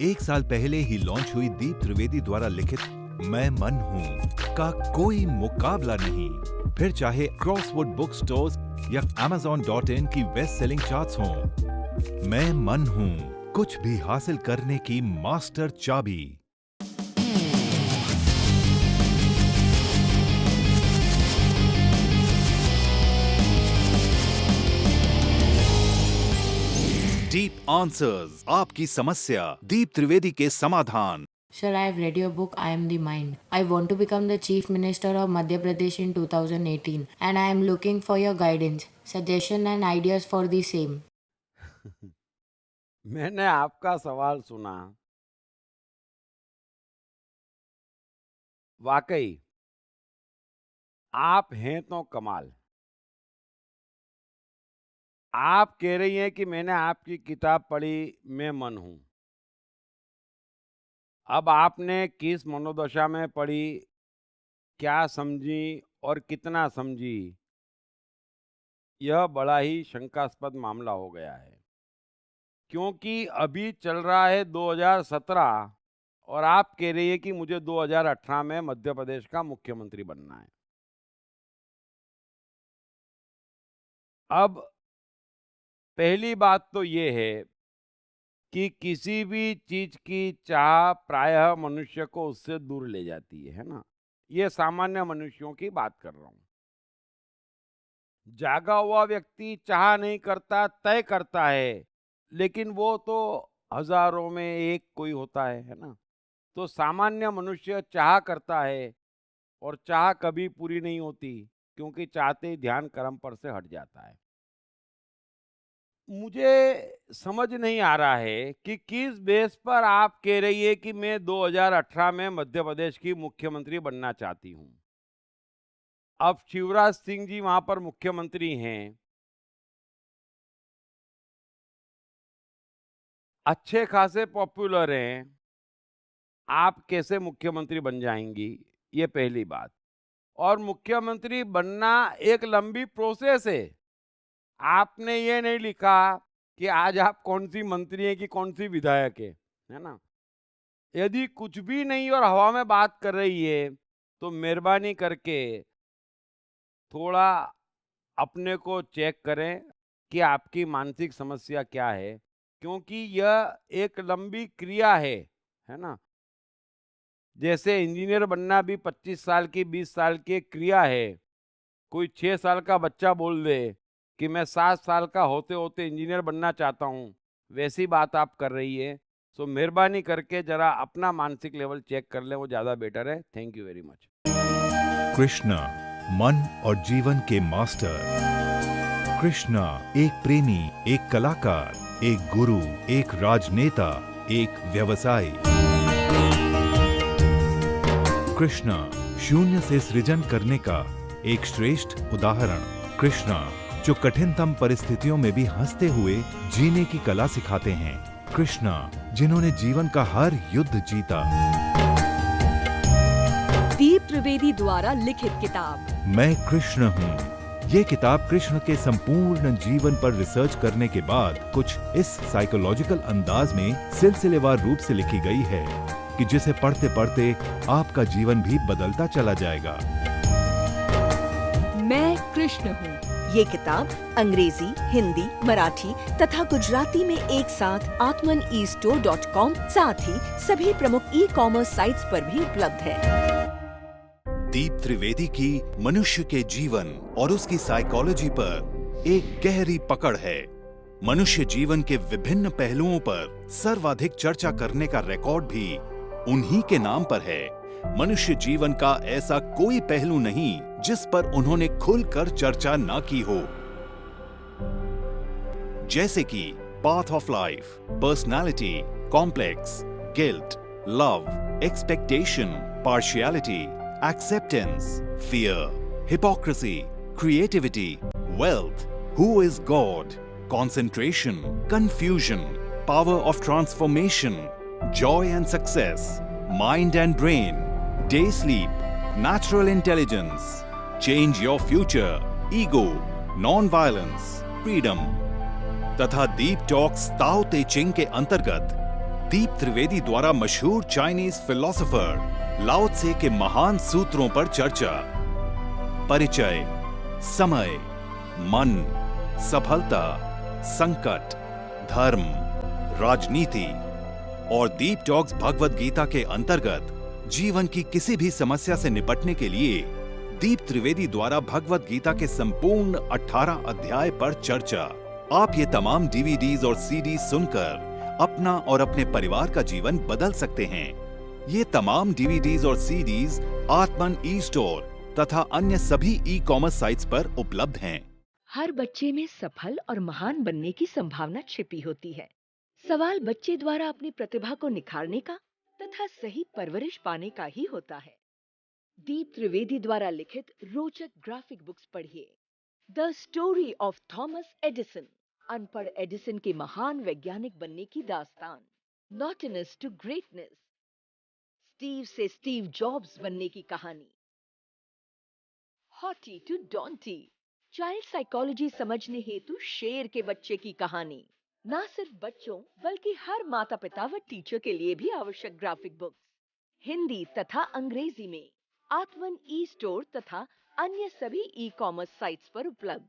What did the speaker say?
1 साल पहले ही लॉन्च हुई दीप त्रिवेदी द्वारा लिखित मैं मन हूँ का कोई मुकाबला नहीं। फिर चाहे क्रॉसवर्ड बुक स्टोर्स या Amazon.in की बेस्ट सेलिंग चार्ट्स हों, मैं मन हूँ कुछ भी हासिल करने की मास्टर चाबी। डीप आंसर्स, आपकी समस्या, दीप त्रिवेदी के समाधान। Sir, I have read your book, I Am the Mind. I want to become the Chief Minister of Madhya Pradesh in 2018 and I am looking for your guidance, suggestion and ideas for the same. मैंने आपका सवाल सुना। वाकई आप हैं तो कमाल। आप कह रही हैं कि मैंने आपकी किताब पढ़ी, मैं मन हूं। अब आपने किस मनोदशा में पढ़ी, क्या समझी और कितना समझी, यह बड़ा ही शंकास्पद मामला हो गया है। क्योंकि अभी चल रहा है 2017 और आप कह रही है कि मुझे 2018 में मध्य प्रदेश का मुख्यमंत्री बनना है। अब पहली बात तो ये है कि किसी भी चीज की चाह प्रायः मनुष्य को उससे दूर ले जाती है ना। ये सामान्य मनुष्यों की बात कर रहा हूं। जागा हुआ व्यक्ति चाह नहीं करता, तय करता है, लेकिन वो तो हजारों में एक कोई होता है ना। तो सामान्य मनुष्य चाह करता है और चाह कभी पूरी नहीं होती, क्योंकि चाहते ही ध्यान कर्म पर से हट जाता है। मुझे समझ नहीं आ रहा है कि किस बेस पर आप कह रही है कि मैं 2018 में मध्य प्रदेश की मुख्यमंत्री बनना चाहती हूं। अब शिवराज सिंह जी वहां पर मुख्यमंत्री हैं, अच्छे खासे पॉपुलर हैं, आप कैसे मुख्यमंत्री बन जाएंगी? ये पहली बात। और मुख्यमंत्री बनना एक लंबी प्रोसेस है। आपने ये नहीं लिखा कि आज आप कौन सी मंत्री हैं कि कौन सी विधायक है ना। यदि कुछ भी नहीं और हवा में बात कर रही है तो मेहरबानी करके थोड़ा अपने को चेक करें कि आपकी मानसिक समस्या क्या है, क्योंकि यह एक लंबी क्रिया है ना। जैसे इंजीनियर बनना भी 25 साल की 20 साल की एक क्रिया है। कोई 6 साल का बच्चा बोल दे कि मैं 7 साल का होते होते इंजीनियर बनना चाहता हूँ, वैसी बात आप कर रही है। सो मेहरबानी करके जरा अपना मानसिक लेवल चेक कर लें, वो ज़्यादा बेटर है। Thank you very much. Krishna, मन और जीवन के मास्टर। कृष्णा एक प्रेमी, एक कलाकार, एक गुरु, एक राजनेता, एक व्यवसायी। कृष्णा शून्य से सृजन करने का एक श्रेष्ठ उदाहरण। कृष्णा जो कठिनतम परिस्थितियों में भी हंसते हुए जीने की कला सिखाते हैं। कृष्णा जिन्होंने जीवन का हर युद्ध जीता। दीप त्रिवेदी द्वारा लिखित किताब मैं कृष्ण हूँ। ये किताब कृष्ण के संपूर्ण जीवन पर रिसर्च करने के बाद कुछ इस साइकोलॉजिकल अंदाज में सिलसिलेवार रूप से लिखी गई है कि जिसे पढ़ते पढ़ते आपका जीवन भी बदलता चला जाएगा। मैं कृष्ण हूँ। ये किताब अंग्रेजी, हिंदी, मराठी तथा गुजराती में एक साथ atmanestore.com साथ ही सभी प्रमुख ई-कॉमर्स साइट्स पर भी उपलब्ध है। दीप त्रिवेदी की मनुष्य के जीवन और उसकी साइकोलॉजी पर एक गहरी पकड़ है। मनुष्य जीवन के विभिन्न पहलुओं पर सर्वाधिक चर्चा करने का रिकॉर्ड भी उन्हीं के नाम पर है। मनुष्य जीवन का ऐसा कोई पहलू नहीं जिस पर उन्होंने खुलकर चर्चा ना की हो, जैसे कि path of life, personality, complex, guilt, love, expectation, partiality, acceptance, fear, hypocrisy, creativity, wealth, who is God, concentration, confusion, power of transformation, joy and success, mind and brain, day sleep, natural intelligence, change your future, ego, non-violence, freedom, तथा दीप talks ताओ ते चिंग के अंतर्गत दीप त्रिवेदी द्वारा मशहूर Chinese philosopher लाओ त्से के महान सूत्रों पर चर्चा। परिचय, समय, मन, सफलता, संकट, धर्म, राजनीति और दीप टॉक्स भगवद गीता के अंतर्गत जीवन की किसी भी समस्या से निपटने के लिए दीप त्रिवेदी द्वारा भगवद गीता के संपूर्ण 18 अध्याय पर चर्चा। आप ये तमाम डीवीडीज और सीडी सुनकर अपना और अपने परिवार का जीवन बदल सकते हैं। ये तमाम डीवीडीज और सीडीज आत्मन ई स्टोर तथा अन्य सभी ई कॉमर्स साइट्स पर उपलब्ध हैं। हर बच्चे में सफल और महान बनने की संभावना छिपी होती है। सवाल बच्चे द्वारा अपनी प्रतिभा को निखारने का तथा सही परवरिश पाने का ही होता है। दीप त्रिवेदी द्वारा लिखित रोचक ग्राफिक बुक्स पढ़िए। The story of Thomas Edison, अनपढ़ एडिसन के महान वैज्ञानिक बनने की दास्तान। नॉटिनेस टू ग्रेटनेस, स्टीव से स्टीव जॉब्स बनने की कहानी। हॉटी टू डॉन्टी, चाइल्ड साइकोलॉजी समझने हेतु शेर के बच्चे की कहानी। ना सिर्फ बच्चों बल्कि हर माता पिता व टीचर के लिए भी आवश्यक ग्राफिक बुक्स हिंदी तथा अंग्रेजी में आत्मन ई स्टोर तथा अन्य सभी ई कॉमर्स साइट्स पर उपलब्ध।